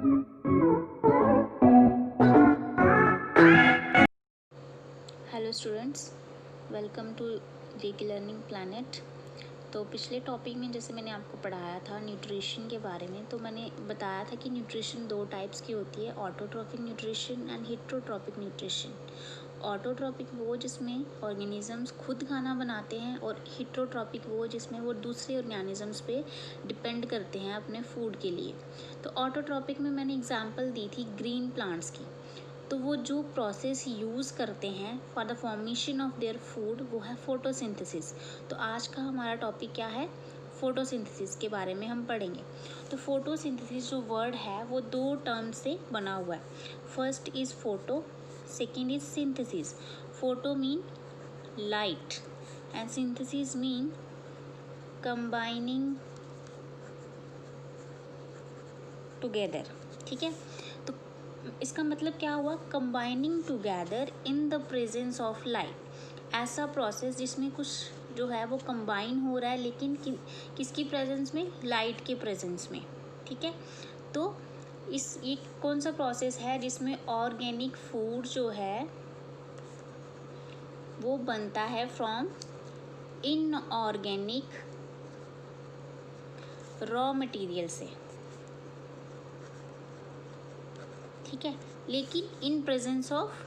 Hello students, welcome to JK learning planet. तो पिछले topic में जैसे मैंने आपको पढ़ाया था न्यूट्रिशन के बारे में, तो मैंने बताया था कि न्यूट्रिशन दो टाइप्स की होती है, autotrophic nutrition and heterotrophic nutrition. Autotrophic वो जिसमें ऑर्गेनिजम्स खुद खाना बनाते हैं, और हेटेरोट्रॉपिक वो जिसमें वो दूसरे ऑर्गेनिजम्स पे डिपेंड करते हैं अपने फूड के लिए। तो ऑटोट्रॉपिक में मैंने एग्जांपल दी थी ग्रीन प्लांट्स की। तो वो जो प्रोसेस यूज़ करते हैं for the formation of their food, वो है फोटोसिंथेसिस। तो आज का हमारा टॉपिक क्या है? फोटोसिंथेसिस के बारे में हम पढ़ेंगे। तो फोटोसिंथेसिस जो वर्ड है वो दो टर्म से बना हुआ है। First is photo, second is synthesis. Photo mean light and synthesis mean combining together. ठीक है, तो इसका मतलब क्या हुआ? Combining together in the presence of light. ऐसा प्रोसेस जिसमें कुछ जो है वो कंबाइन हो रहा है, लेकिन किसकी प्रेजेंस में? लाइट के प्रेजेंस में। ठीक है, तो ये कौन सा प्रोसेस है जिसमें ऑर्गेनिक फूड जो है वो बनता है फ्रॉम इनऑर्गेनिक रॉ मटेरियल से। ठीक है, लेकिन इन प्रेजेंस ऑफ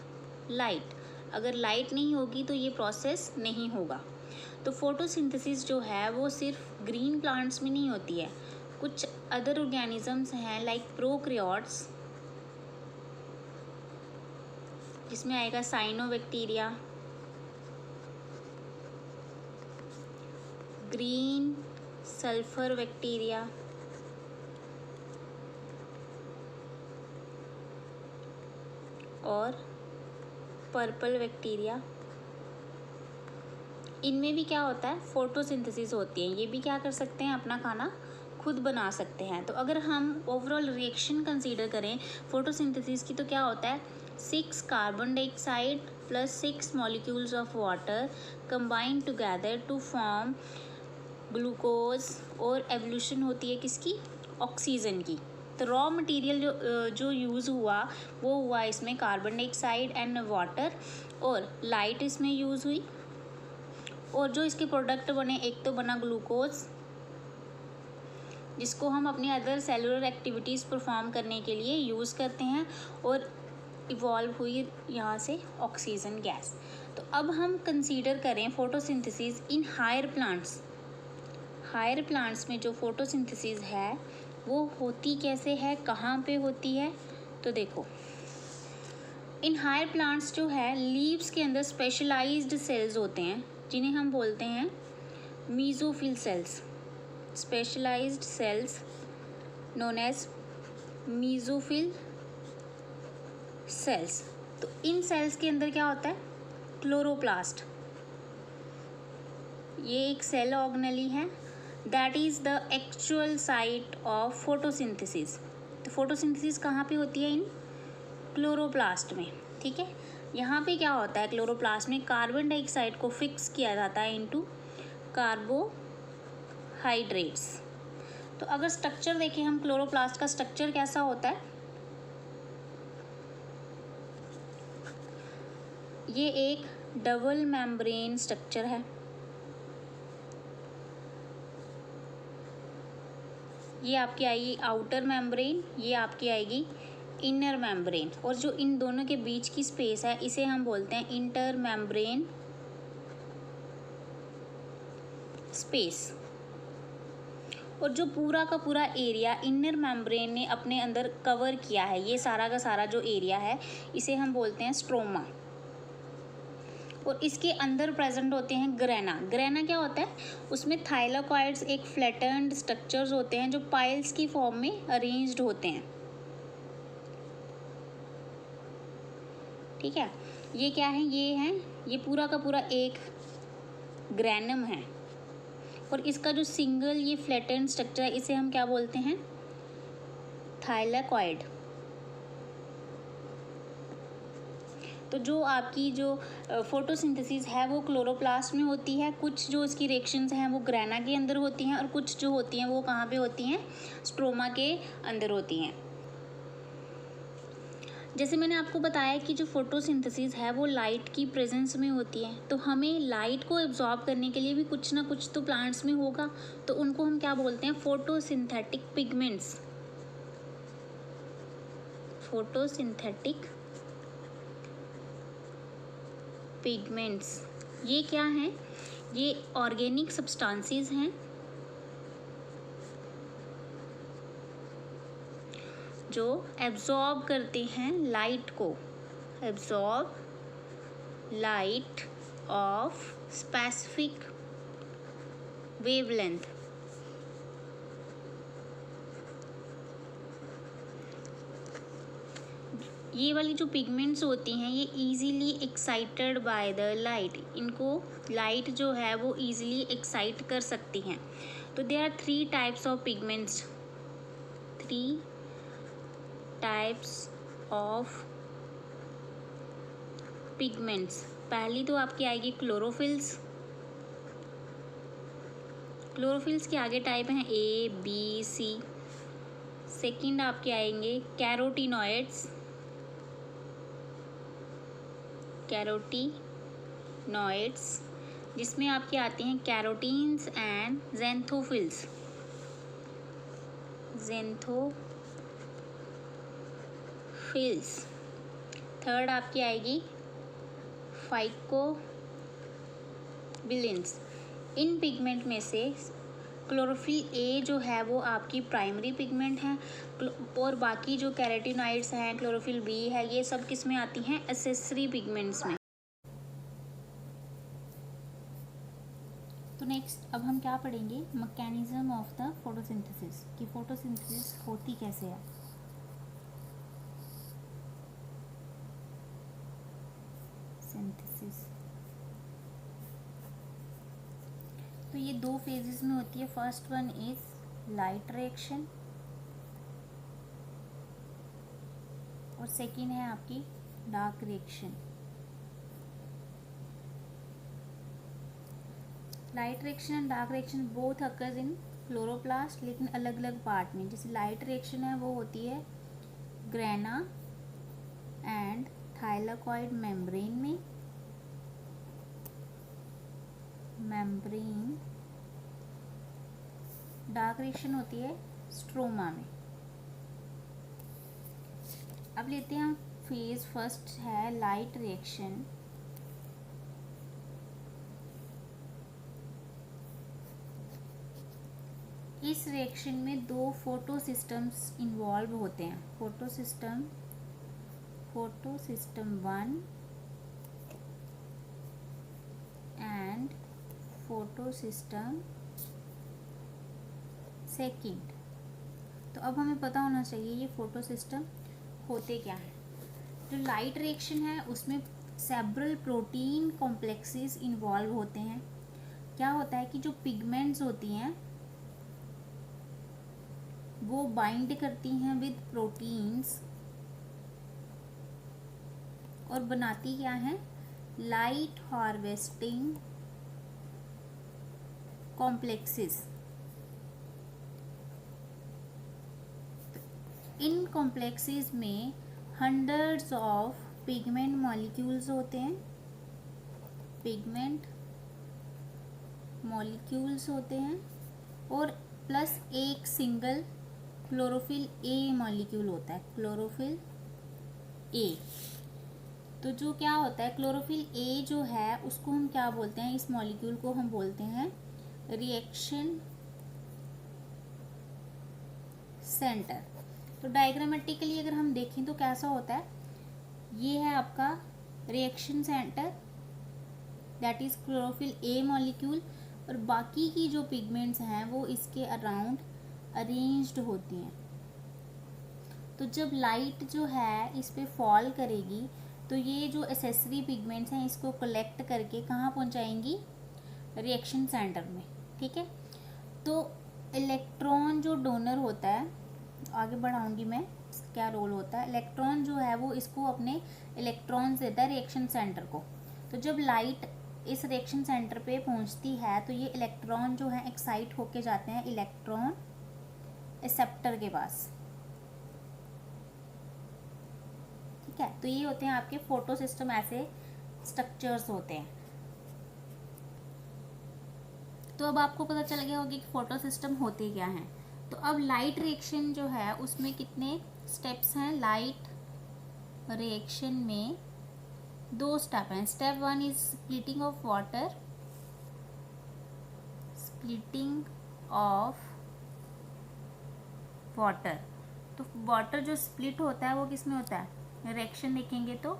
लाइट। अगर लाइट नहीं होगी तो ये प्रोसेस नहीं होगा। तो फोटोसिंथेसिस जो है वो सिर्फ ग्रीन प्लांट्स में नहीं होती है, कुछ अदर ऑर्गेनिजम्स हैं लाइक प्रोकैरियोट्स, जिसमें आएगा साइनोबैक्टीरिया, ग्रीन सल्फर बैक्टीरिया, और पर्पल बैक्टीरिया। इनमें भी क्या होता है? फोटोसिंथेसिस होती है। ये भी क्या कर सकते हैं? अपना खाना खुद बना सकते हैं। तो अगर हम ओवरऑल रिएक्शन कंसीडर करें फोटोसिंथेसिस की, तो क्या होता है? 6 carbon dioxide plus 6 molecules of water combine together to form glucose, और एवोल्यूशन होती है किसकी? ऑक्सीजन की। तो रॉ मटेरियल जो यूज़ हुआ वो हुआ इसमें कार्बन डाइऑक्साइड एंड वाटर, और लाइट इसमें यूज़ हुई, और जो इसके प्रोडक्ट बने, एक तो बना ग्लूकोज जिसको हम अपनी अदर सेलुलर एक्टिविटीज़ परफॉर्म करने के लिए यूज़ करते हैं, और इवॉल्व हुई यहाँ से ऑक्सीजन गैस। तो अब हम कंसीडर करें photosynthesis in higher plants. Higher plants में जो फोटोसिंथेसिस है वो होती कैसे है, कहाँ पे होती है? तो देखो, इन हायर प्लांट्स जो है लीव्स के अंदर स्पेशलाइज्ड सेल्स होते हैं, जिन्हें हम बोलते हैं mesophyll cells. Specialised cells known as mesophyll cells. तो इन सेल्स के अंदर क्या होता है? क्लोरोप्लास्ट। ये एक सेल ऑर्गेनेली है, that is the actual site of photosynthesis. तो फोटोसिंथेसिस कहाँ पे होती है? इन क्लोरोप्लास्ट में। ठीक है, यहाँ पे क्या होता है? क्लोरोप्लास्ट में कार्बन डाइऑक्साइड को फिक्स किया जाता है इनटू कार्बोहाइड्रेट्स। तो अगर स्ट्रक्चर देखें हम, क्लोरोप्लास्ट का स्ट्रक्चर कैसा होता है? ये एक डबल मेम्ब्रेन स्ट्रक्चर है। ये आपकी आएगी आउटर मेम्ब्रेन, ये आपकी आएगी इनर मेम्ब्रेन, और जो इन दोनों के बीच की स्पेस है इसे हम बोलते हैं इंटर मेम्ब्रेन स्पेस। और जो पूरा का पूरा एरिया इनर मेम्ब्रेन ने अपने अंदर कवर किया है, ये सारा का सारा जो एरिया है, इसे हम बोलते हैं स्ट्रोमा। और इसके अंदर प्रेजेंट होते हैं ग्रेना। ग्रेना क्या होता है? उसमें थाइलाकॉइड्स, एक फ्लैटेंड स्ट्रक्चर्स होते हैं जो पाइल्स की फॉर्म में अरेंज्ड होते हैं। ठीक है, ये क्या है? ये पूरा का पूरा एक ग्रेनम है, और इसका जो सिंगल ये फ्लैटेंड स्ट्रक्चर है इसे हम क्या बोलते हैं? थाइलाकॉइड। तो जो आपकी जो फोटोसिंथेसिस है वो क्लोरोप्लास्ट में होती है, कुछ जो इसकी रिएक्शंस हैं वो ग्रेना के अंदर होती हैं, और कुछ जो होती हैं वो कहाँ पे होती हैं? स्ट्रोमा के अंदर होती हैं। जैसे मैंने आपको बताया कि जो फोटोसिंथेसिस है वो लाइट की प्रेजेंस में होती है, तो हमें लाइट को एब्जॉर्ब करने के लिए भी कुछ ना कुछ तो प्लांट्स में होगा, तो उनको हम क्या बोलते हैं, फोटोसिंथेटिक पिगमेंट्स। फोटोसिंथेटिक पिगमेंट्स ये क्या हैं, ये ऑर्गेनिक सब्सटेंसेस हैं जो एब्जॉर्ब करते हैं लाइट को, absorb light of specific wavelength. ये वाली जो पिगमेंट्स होती हैं ये easily excited by the light, इनको लाइट जो है वो इजीली एक्साइट कर सकती हैं। तो there are 3 types of pigments, 3 types of pigments. पहली तो आपकी आएगी क्लोरोफिल्स। क्लोरोफिल्स के आगे टाइप हैं A, B, C। सेकंड आपके आएंगे कैरोटीनॉइड्स, कैरोटीनॉइड्स जिसमें आपके आते हैं कैरोटीन्स एंड ज़ैंथोफिल्स, ज़ैंथोफिल्स। थर्ड आपकी आएगी फाइकोबिलिन्स। इन पिगमेंट में से क्लोरोफिल ए जो है वो आपकी प्राइमरी पिगमेंट है, और बाकी जो कैरोटीनॉइड्स हैं, क्लोरोफिल बी है, ये सब किस में आती हैं, एक्सेसरी पिगमेंट्स में। तो नेक्स्ट अब हम क्या पढ़ेंगे, मैकेनिज्म ऑफ द फोटोसिंथेसिस, कि फोटोसिंथेसिस होती कैसे है। सिंथेसिस तो ये 2 फेजेस में होती है। First one is light reaction और सेकेंड है आपकी dark reaction. Light reaction and dark reaction both occurs in chloroplast, लेकिन अलग अलग पार्ट में। जैसे लाइट रिएक्शन है वो होती है ग्रेना एंड थाइलाकॉइड मेम्ब्रेन में, मेम्ब्रेन। डार्क रिएक्शन होती है स्ट्रोमा में। अब लेते हैं हम फेज फर्स्ट है लाइट रिएक्शन। इस रिएक्शन में 2 फोटो सिस्टम्स इन्वॉल्व होते हैं, photo system 1 and photo system 2। तो अब हमें पता होना चाहिए ये फोटो सिस्टम होते क्या है। जो लाइट रिएक्शन है उसमें सेवरल प्रोटीन कॉम्प्लेक्सेस इन्वॉल्व होते हैं। क्या होता है कि जो पिगमेंट्स होती हैं वो बाइंड करती हैं विद प्रोटीन्स और बनाती क्या है, लाइट हार्वेस्टिंग कॉम्प्लेक्सेस। इन कॉम्प्लेक्सेस में हंड्रेड्स ऑफ पिगमेंट मॉलिक्यूल्स होते हैं, पिगमेंट मॉलिक्यूल्स होते हैं, और प्लस एक सिंगल क्लोरोफिल ए मॉलिक्यूल होता है, क्लोरोफिल ए। तो जो क्या होता है, क्लोरोफिल ए जो है उसको हम क्या बोलते हैं, इस मॉलिक्यूल को हम बोलते हैं रिएक्शन सेंटर। तो डायग्रामेटिकली अगर हम देखें तो कैसा होता है, ये है आपका reaction centre, that is chlorophyll A molecule, और बाकी की जो पिगमेंट्स हैं वो इसके अराउंड अरेंज्ड होती हैं। तो जब लाइट जो है इस पे फॉल करेगी तो ये जो एसेसरी पिगमेंट्स हैं इसको कलेक्ट करके कहाँ पहुँचाएंगी, रिएक्शन सेंटर में। ठीक है, तो इलेक्ट्रॉन जो डोनर होता है, आगे बढ़ाऊंगी मैं क्या रोल होता है, इलेक्ट्रॉन जो है वो इसको अपने इलेक्ट्रॉन्स देता है रिएक्शन सेंटर को। तो जब लाइट इस रिएक्शन सेंटर पे पहुंचती है तो ये इलेक्ट्रॉन जो है एक्साइट होके जाते हैं इलेक्ट्रॉन एक्सेप्टर के पास। ठीक है। तो ये होते हैं आपके फोटो सिस्टम, ऐसे स्ट्रक्चर्स होते हैं। तो अब आपको पता चल गया होगा कि फोटो सिस्टम होते क्या हैं। तो अब लाइट रिएक्शन जो है उसमें कितने स्टेप्स हैं? लाइट रिएक्शन में 2 स्टेप हैं। Step 1 is splitting of water, splitting of water. तो वाटर जो स्प्लिट होता है वो किस में होता है? रिएक्शन देखेंगे तो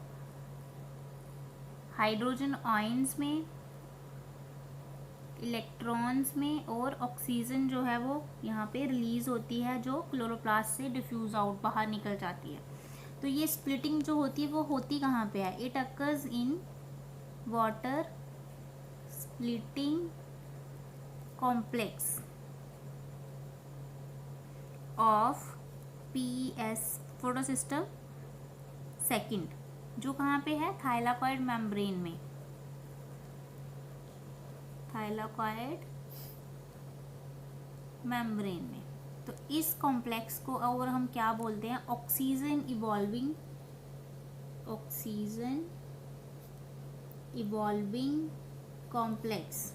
हाइड्रोजन आयंस में, इलेक्ट्रॉन्स में, और ऑक्सीजन जो है वो यहाँ पे रिलीज होती है, जो क्लोरोप्लास्ट से डिफ्यूज आउट बाहर निकल जाती है। तो ये स्प्लिटिंग जो होती है वो होती कहाँ पे है? It occurs in water splitting complex of PS photo system second, जो कहाँ पे है? थाइलाकॉइड मेम्ब्रेन में, थाइलाकॉइड मेम्ब्रेन में। तो इस कॉम्प्लेक्स को और हम क्या बोलते हैं? Oxygen evolving, oxygen evolving complex.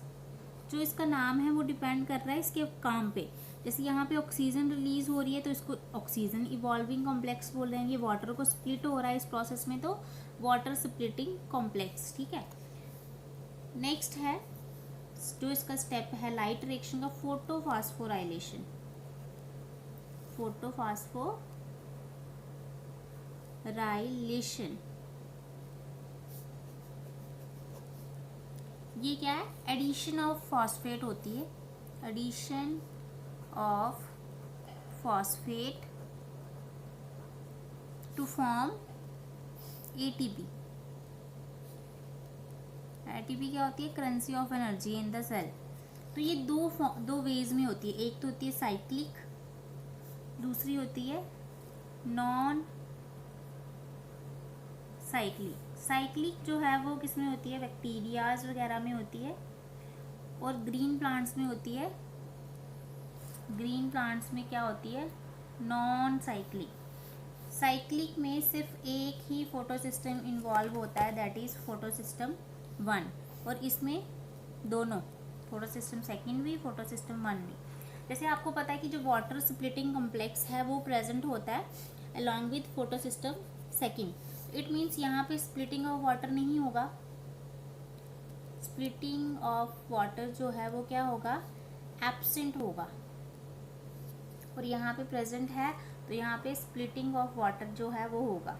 जो इसका नाम है वो डिपेंड कर रहा है इसके काम पे। जैसे यहाँ पे ऑक्सीजन रिलीज हो रही है तो इसको ऑक्सीजन इवॉल्विंग कॉम्प्लेक्स बोल रहे हैं। ये वाटर को स्प्लिट हो रहा है इस प्रोसेस में, तो वाटर स्प्लिटिंग कॉम्प्लेक्स, ठीक है। नेक्स्ट है जो इसका स्टेप है लाइट रिएक्शन का, फोटोफॉस्फोराइलेशन, फोटोफॉस्फोराइलेशन। ये क्या है? एडिशन ऑफ फॉस्फेट होती है, addition of phosphate to form ATP। ATP क्या होती है? Currency of energy in the cell. तो ये दो वेज में होती है। एक तो होती है साइक्लिक, दूसरी होती है नॉन साइक्लिक। साइक्लिक जो है वो किस में होती है? बैक्टीरियाज वगैरह में होती है, और ग्रीन प्लांट्स में होती है। ग्रीन प्लांट्स में क्या होती है? Non cyclic. साइक्लिक में सिर्फ एक ही फोटो सिस्टम इन्वॉल्व होता है, दैट इज फोटो सिस्टम 1, और इसमें दोनों फोटो सिस्टम सेकेंड भी, फोटो सिस्टम 1 भी। जैसे आपको पता है कि जो वाटर स्प्लिटिंग कॉम्प्लेक्स है वो प्रेजेंट होता है along with photo system second. It means यहाँ पे स्प्लिटिंग ऑफ वाटर नहीं होगा। स्प्लिटिंग ऑफ वाटर जो है वो क्या होगा? एब्सेंट होगा। और यहाँ पे प्रेजेंट है तो यहाँ पे स्प्लिटिंग ऑफ वाटर जो है वो होगा।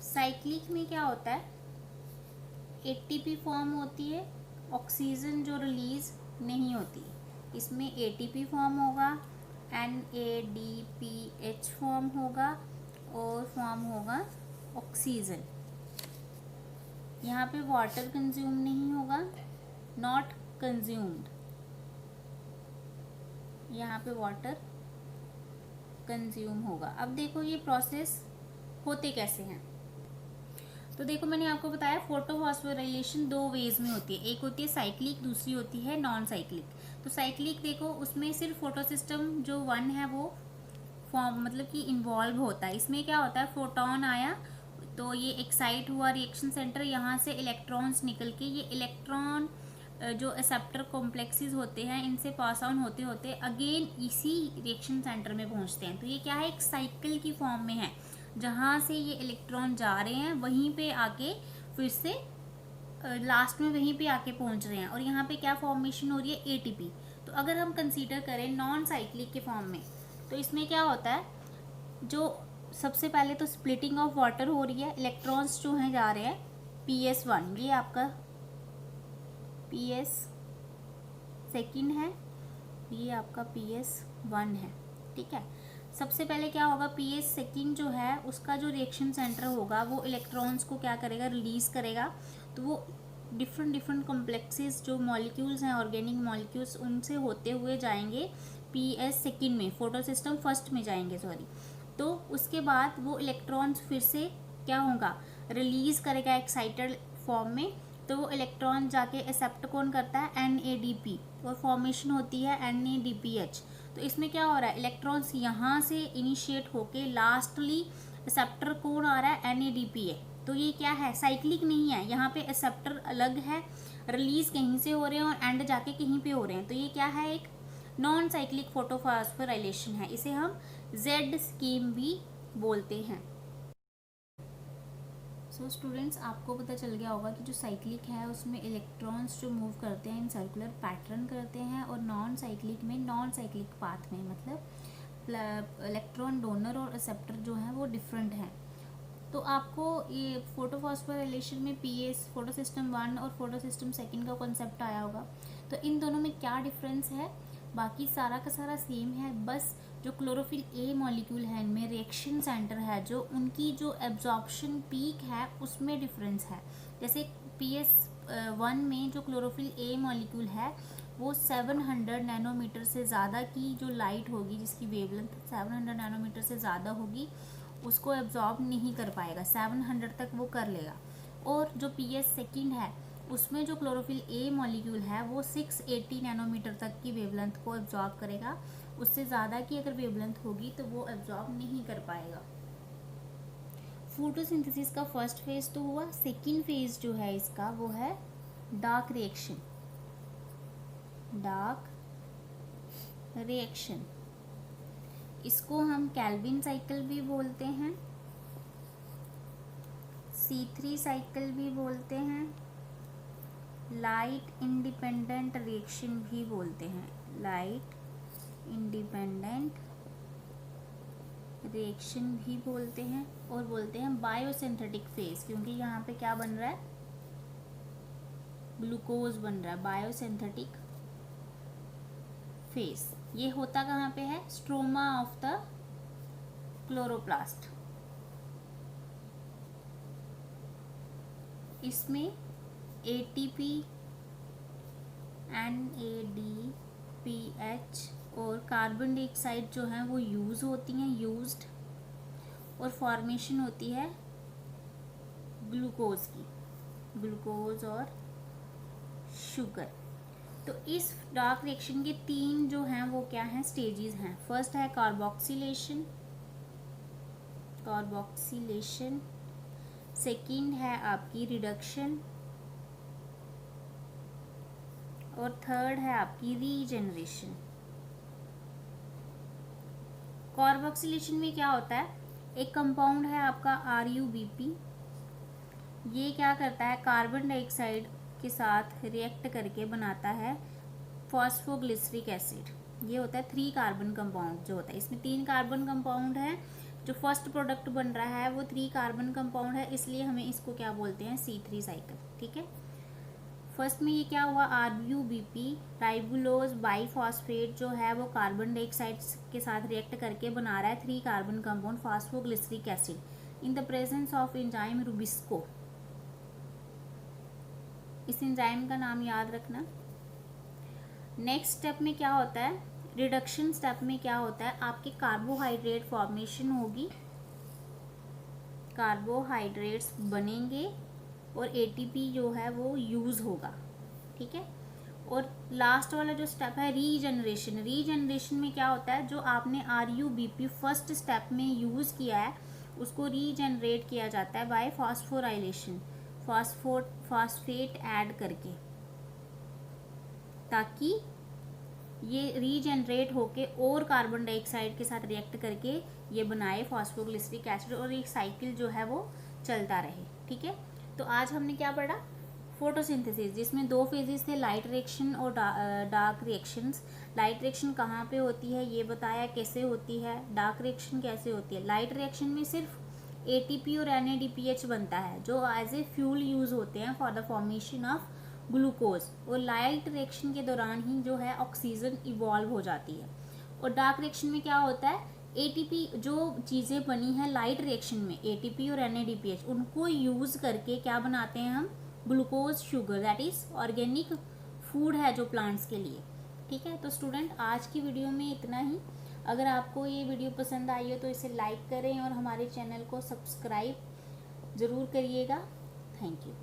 साइक्लिक में क्या होता है? ATP फॉर्म होती है, ऑक्सीजन जो रिलीज नहीं होती। इसमें ATP फॉर्म होगा, NADPH फॉर्म होगा, और फॉर्म होगा ऑक्सीजन। यहाँ पे वाटर कंज्यूम नहीं होगा, नॉट कंज्यूम्ड। यहाँ पे वाटर कंज्यूम होगा। अब देखो ये प्रोसेस होते कैसे हैं। तो देखो मैंने आपको बताया फोटोफॉस्फोराइलेशन 2 वेज में होती है, एक होती है साइक्लिक, दूसरी होती है नॉन साइक्लिक। तो साइक्लिक देखो उसमें सिर्फ फोटो सिस्टम जो 1 है वो फॉर्म मतलब कि इन्वॉल्व होता है। इसमें क्या होता है? फोटोन आया तो ये एक्साइट हुआ रिएक्शन सेंटर, यहाँ से इलेक्ट्रॉन्स निकल के ये इलेक्ट्रॉन जो एक्सेप्टर कॉम्प्लेक्सेस होते हैं इनसे पास ऑन होते होते अगेन इसी रिएक्शन सेंटर में पहुँचते हैं। तो ये क्या है? एक साइकिल की फॉर्म में है, जहाँ से ये इलेक्ट्रॉन जा रहे हैं वहीं पे आके फिर से लास्ट में वहीं पे आके पहुँच रहे हैं, और यहाँ पे क्या फॉर्मेशन हो रही है? ATP। तो अगर हम कंसीडर करें नॉन साइक्लिक के फॉर्म में, तो इसमें क्या होता है? जो सबसे पहले तो स्प्लिटिंग ऑफ वाटर हो रही है, इलेक्ट्रॉन्स जो हैं जा रहे हैं PS1, ये आपका PS सेकेंड है, ये आपका PS1 है, ठीक है। सबसे पहले क्या होगा? PS सेकेंड जो है उसका जो रिएक्शन सेंटर होगा वो इलेक्ट्रॉन्स को क्या करेगा? रिलीज करेगा। तो वो डिफरेंट कॉम्प्लेक्सेस जो मॉलिक्यूल्स हैं, ऑर्गेनिक मॉलिक्यूल्स, उनसे होते हुए जाएंगे PS सेकेंड में, फोटो सिस्टम फर्स्ट में जाएंगे, सॉरी। तो उसके बाद वो इलेक्ट्रॉन्स फिर से क्या होगा? रिलीज करेगा एक्साइटेड फॉर्म में। तो वो इलेक्ट्रॉन जाके एक्सेप्ट कौन करता है? NADP, और फॉर्मेशन होती है NADPH। तो इसमें क्या हो रहा है, इलेक्ट्रॉन्स यहाँ से इनिशिएट होके लास्टली एक्सेप्टर कौन आ रहा है, NADPA। तो ये क्या है, साइक्लिक नहीं है, यहाँ पे एक्सेप्टर अलग है, रिलीज कहीं से हो रहे हैं और एंड जाके कहीं पे हो रहे हैं। तो ये क्या है, एक नॉन साइक्लिक फोटोफॉस्फोराइलेशन है, इसे हम Z स्कीम भी बोलते हैं। सो स्टूडेंट्स, आपको पता चल गया होगा कि जो साइक्लिक है उसमें इलेक्ट्रॉन्स जो मूव करते हैं इन सर्कुलर पैटर्न करते हैं, और नॉन साइक्लिक में नॉन साइक्लिक पाथ में, मतलब इलेक्ट्रॉन डोनर और एक्सेप्टर जो है वो डिफरेंट हैं। तो आपको ये फोटोफॉस्फोराइलेशन में PS फोटो सिस्टम 1 और फोटो सिस्टम 2 का कॉन्सेप्ट आया होगा। तो इन दोनों में क्या डिफरेंस है, बाकी सारा का सारा सेम है, बस जो क्लोरोफिल A मॉलिक्यूल है इनमें रिएक्शन सेंटर है, जो उनकी जो एब्जॉर्प्शन पीक है उसमें डिफरेंस है। जैसे PS1 में जो क्लोरोफिल A मॉलिक्यूल है वो 700 नैनोमीटर से ज़्यादा की जो लाइट होगी, जिसकी वेवलेंथ 700 नैनोमीटर से ज़्यादा होगी, उसको एब्जॉर्ब नहीं कर पाएगा, 700 तक वो कर लेगा। और जो PS2 है उसमें जो क्लोरोफिल A मॉलिक्यूल है वो 680 नैनोमीटर तक की वेवलेंथ को एब्जॉर्ब करेगा, उससे ज़्यादा की अगर वेवलेंथ होगी तो वो एब्जॉर्ब नहीं कर पाएगा। फोटोसिंथेसिस का फर्स्ट फेज तो हुआ, सेकेंड फेज जो है इसका वो है डार्क रिएक्शन। डार्क रिएक्शन, इसको हम कैल्विन साइकिल भी बोलते हैं, C3 साइकिल भी बोलते हैं, लाइट इंडिपेंडेंट रिएक्शन भी बोलते हैं, लाइट इंडिपेंडेंट रिएक्शन भी बोलते हैं, और बोलते हैं बायोसिंथेटिक फेज, क्योंकि यहाँ पे क्या बन रहा है, ग्लूकोज बन रहा है, बायोसिंथेटिक फेज। ये होता कहाँ पे है, स्ट्रोमा ऑफ द क्लोरोप्लास्ट। इसमें ATP, NADPH और कार्बन डाइऑक्साइड जो है वो यूज होती हैं, यूज्ड, और फॉर्मेशन होती है ग्लूकोज की, ग्लूकोज और शुगर। तो इस डार्क रिएक्शन के 3 जो हैं वो क्या हैं, स्टेजेस हैं। फर्स्ट है कार्बोक्सिलेशन, कार्बोक्सिलेशन। सेकंड है आपकी रिडक्शन, और थर्ड है आपकी रीजनरेशन। कार्बोक्सिलेशन में क्या होता है, एक कंपाउंड है आपका RuBP, ये क्या करता है, कार्बन डाइऑक्साइड के साथ रिएक्ट करके बनाता है फॉस्फोग्लिसरिक एसिड। ये होता है 3 कार्बन कंपाउंड जो होता है, इसमें 3 कार्बन कंपाउंड है, जो फर्स्ट प्रोडक्ट बन रहा है वो 3 कार्बन कंपाउंड है, इसलिए हमें इसको क्या बोलते हैं, C3 साइकिल। ठीक है, फर्स्ट में ये क्या हुआ, RuBP राइबुलोज बाईफॉस्फेट जो है वो कार्बन डाइऑक्साइड के साथ रिएक्ट करके बना रहा है 3 carbon compound phosphoglyceric acid in the presence of enzyme Rubisco. इस एंजाइम का नाम याद रखना। नेक्स्ट स्टेप में क्या होता है, रिडक्शन स्टेप में क्या होता है, आपके कार्बोहाइड्रेट फॉर्मेशन होगी, कार्बोहाइड्रेट्स बनेंगे और ATP जो है वो यूज होगा। ठीक है, और लास्ट वाला जो स्टेप है रीजनरेशन। रीजनरेशन में क्या होता है, जो आपने RuBP फर्स्ट स्टेप में यूज किया है उसको रीजनरेट किया जाता है बाय फॉस्फोराइलेशन, फॉस्फेट ऐड करके, ताकि ये रीजनरेट होके और कार्बन डाइऑक्साइड के साथ रिएक्ट करके ये बनाए फॉस्फोग्लिसरिक एसिड, और एक साइकिल जो है वो चलता रहे। ठीक है, तो आज हमने क्या पढ़ा, फोटोसिंथेसिस, जिसमें 2 फेजेस थे, लाइट रिएक्शन और डार्क रिएक्शंस। लाइट रिएक्शन कहाँ पे होती है ये बताया, कैसे होती है, डार्क रिएक्शन कैसे होती है। लाइट रिएक्शन में सिर्फ ATP और NADPH बनता है, जो एज ए फ्यूल यूज होते हैं for the formation of glucose, और लाइट रिएक्शन के दौरान ही जो है ऑक्सीजन इवॉल्व हो जाती है। और डार्क रिएक्शन में क्या होता है, ATP जो चीज़ें बनी हैं लाइट रिएक्शन में, ATP और NADPH, उनको यूज़ करके क्या बनाते हैं हम, glucose sugar, that is organic food है जो प्लांट्स के लिए। ठीक है, तो स्टूडेंट आज की वीडियो में इतना ही। अगर आपको ये वीडियो पसंद आई हो तो इसे लाइक करें और हमारे चैनल को सब्सक्राइब ज़रूर करिएगा। Thank you.